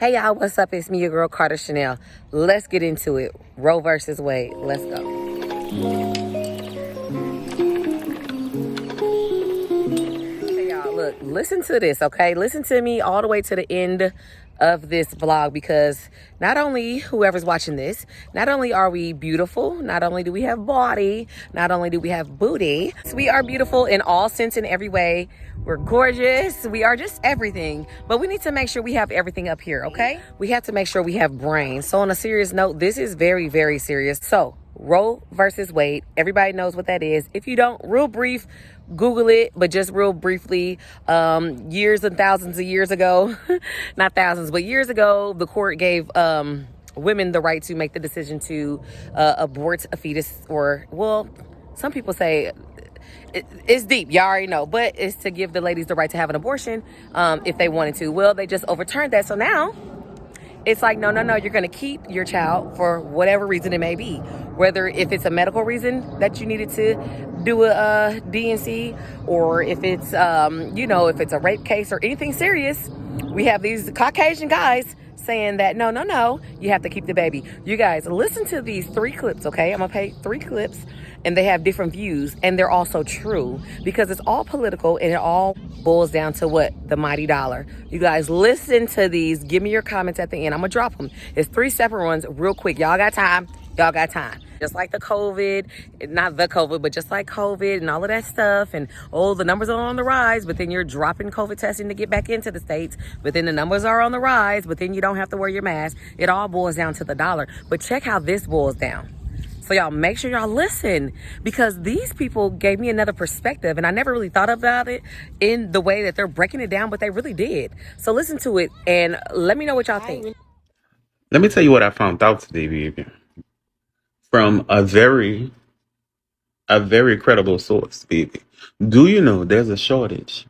Hey y'all, what's up? It's me, your girl Carter Chanel. Let's get into it. Roe versus Wade. Let's go. Hey y'all, look, listen to this, okay? Listen to me all the way to the end of this vlog, because not only whoever's watching this, not only are we beautiful, not only do we have body, not only do we have booty, so we are beautiful in all sense and every way. We're gorgeous. We are just everything. But we need to make sure we have everything up here, okay? We have to make sure we have brains. So on a serious note, this is very, very serious. So Roe versus Wade, everybody knows what that is. If you don't, real brief, Google it, but just real briefly, years and thousands of years ago, not thousands, but years ago, the court gave women the right to make the decision to abort a fetus, or, well, some people say it's deep, y'all already know, but it's to give the ladies the right to have an abortion if they wanted to. Well, they just overturned that, so now it's like, no, you're going to keep your child for whatever reason it may be. Whether if it's a medical reason that you needed to do a D&C, or if it's, if it's a rape case or anything serious, we have these Caucasian guys saying that, no, you have to keep the baby. You guys, listen to these 3 clips, okay? I'm going to play 3 clips, and they have different views, and they're also true, because it's all political, and it all boils down to what? The mighty dollar. You guys, listen to these. Give me your comments at the end. I'm going to drop them. It's 3 separate ones real quick. Y'all got time. Just like the COVID, not the COVID, but just like COVID and all of that stuff. And, the numbers are on the rise, but then you're dropping COVID testing to get back into the States. But then the numbers are on the rise, but then you don't have to wear your mask. It all boils down to the dollar. But check how this boils down. So y'all, make sure y'all listen, because these people gave me another perspective, and I never really thought about it in the way that they're breaking it down, but they really did. So listen to it and let me know what y'all think. Let me tell you what I found out today, baby. From a very credible source, baby. Do you know there's a shortage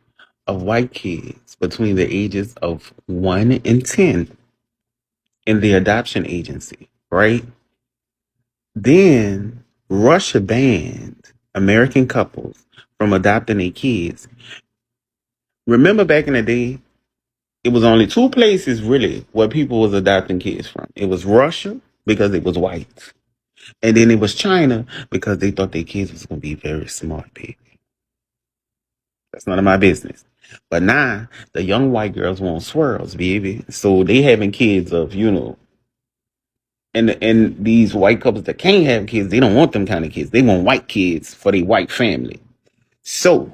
of white kids between the ages of 1 and 10 in the adoption agency, right? Then Russia banned American couples from adopting their kids. Remember back in the day, it was only 2 places really where people was adopting kids from. It was Russia, because it was white. And then it was China, because they thought their kids was going to be very smart, baby. That's none of my business. But now, the young white girls want swirls, baby. So they having kids of, and these white couples that can't have kids, they don't want them kind of kids. They want white kids for their white family. So,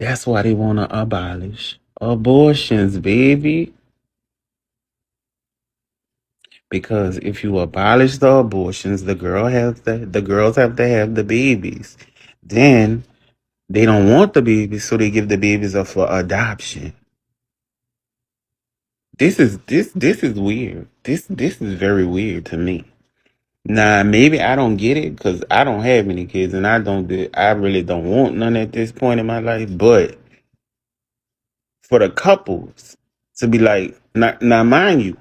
that's why they want to abolish abortions, baby. Because if you abolish the abortions, the girls have to have the babies. Then they don't want the babies, so they give the babies up for adoption. This is weird. This is very weird to me. Now, maybe I don't get it because I don't have any kids, and I really don't want none at this point in my life. But for the couples to be like, now mind you,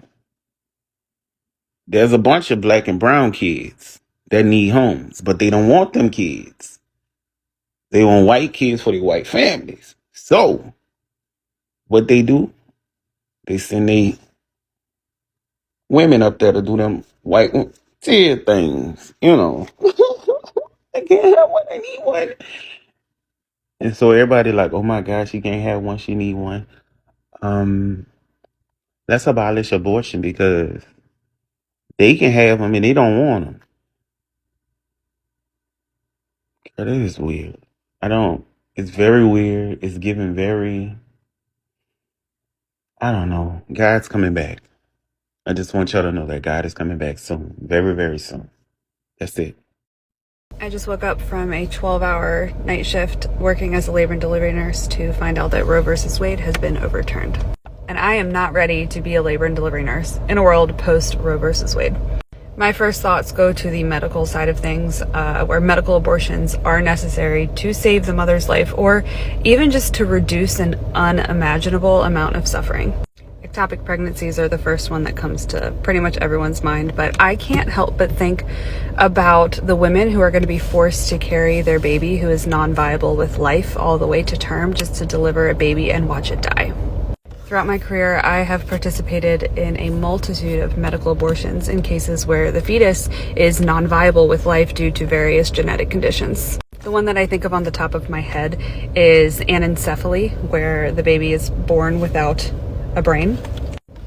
there's a bunch of black and brown kids that need homes, but they don't want them kids. They want white kids for their white families. So, what they do, they send their women up there to do them white tear things, They can't have one, they need one. And so everybody like, oh my gosh, she can't have one, she need one. Let's abolish abortion, because they can have them and they don't want them. That is weird. It's very weird. It's giving I don't know. God's coming back. I just want y'all to know that God is coming back soon. Very, very soon. That's it. I just woke up from a 12-hour night shift working as a labor and delivery nurse to find out that Roe versus Wade has been overturned. And I am not ready to be a labor and delivery nurse in a world post Roe versus Wade. My first thoughts go to the medical side of things, where medical abortions are necessary to save the mother's life, or even just to reduce an unimaginable amount of suffering. Ectopic pregnancies are the first one that comes to pretty much everyone's mind, but I can't help but think about the women who are going to be forced to carry their baby who is non-viable with life all the way to term, just to deliver a baby and watch it die. Throughout my career, I have participated in a multitude of medical abortions in cases where the fetus is non-viable with life due to various genetic conditions. The one that I think of on the top of my head is anencephaly, where the baby is born without a brain.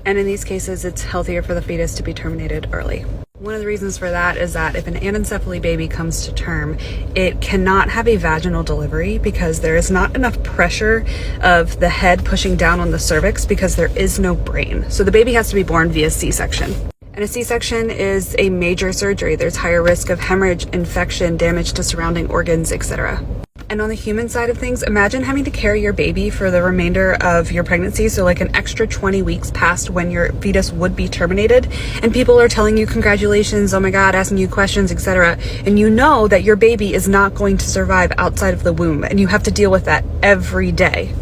And in these cases, it's healthier for the fetus to be terminated early. One of the reasons for that is that if an anencephaly baby comes to term, it cannot have a vaginal delivery because there is not enough pressure of the head pushing down on the cervix because there is no brain. So the baby has to be born via C-section. And a C-section is a major surgery. There's higher risk of hemorrhage, infection, damage to surrounding organs, etc. And on the human side of things, imagine having to carry your baby for the remainder of your pregnancy, so like an extra 20 weeks past when your fetus would be terminated, and people are telling you congratulations, oh my god, asking you questions, etc. And you know that your baby is not going to survive outside of the womb, and you have to deal with that every day.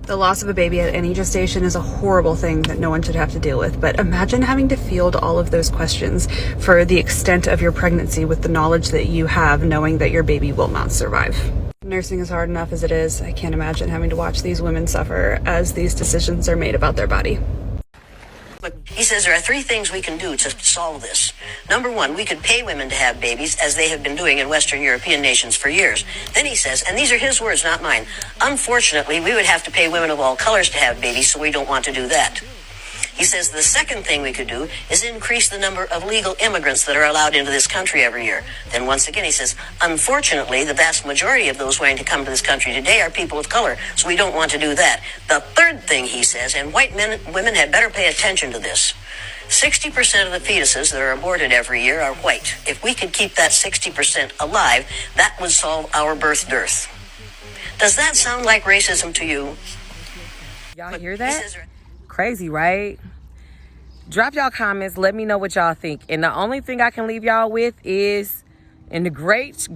The loss of a baby at any gestation is a horrible thing that no one should have to deal with, but imagine having to field all of those questions for the extent of your pregnancy with the knowledge that you have, knowing that your baby will not survive. Nursing is hard enough as it is. I can't imagine having to watch these women suffer as these decisions are made about their body. He says there are 3 things we can do to solve this. Number 1, we could pay women to have babies, as they have been doing in Western European nations for years. Then he says, and these are his words, not mine, unfortunately, we would have to pay women of all colors to have babies, so we don't want to do that. He says the second thing we could do is increase the number of legal immigrants that are allowed into this country every year. Then once again, he says, unfortunately, the vast majority of those wanting to come to this country today are people of color, so we don't want to do that. The third thing he says, and white men and women had better pay attention to this, 60% of the fetuses that are aborted every year are white. If we could keep that 60% alive, that would solve our birth dearth. Does that sound like racism to you? Y'all hear that? Crazy, right? Drop y'all comments. Let me know what y'all think. And the only thing I can leave y'all with is, in the great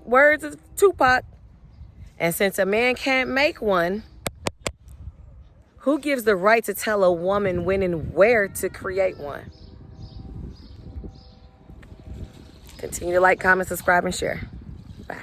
words of Tupac, and since a man can't make one, who gives the right to tell a woman when and where to create one? Continue to like, comment, subscribe, and share. Bye.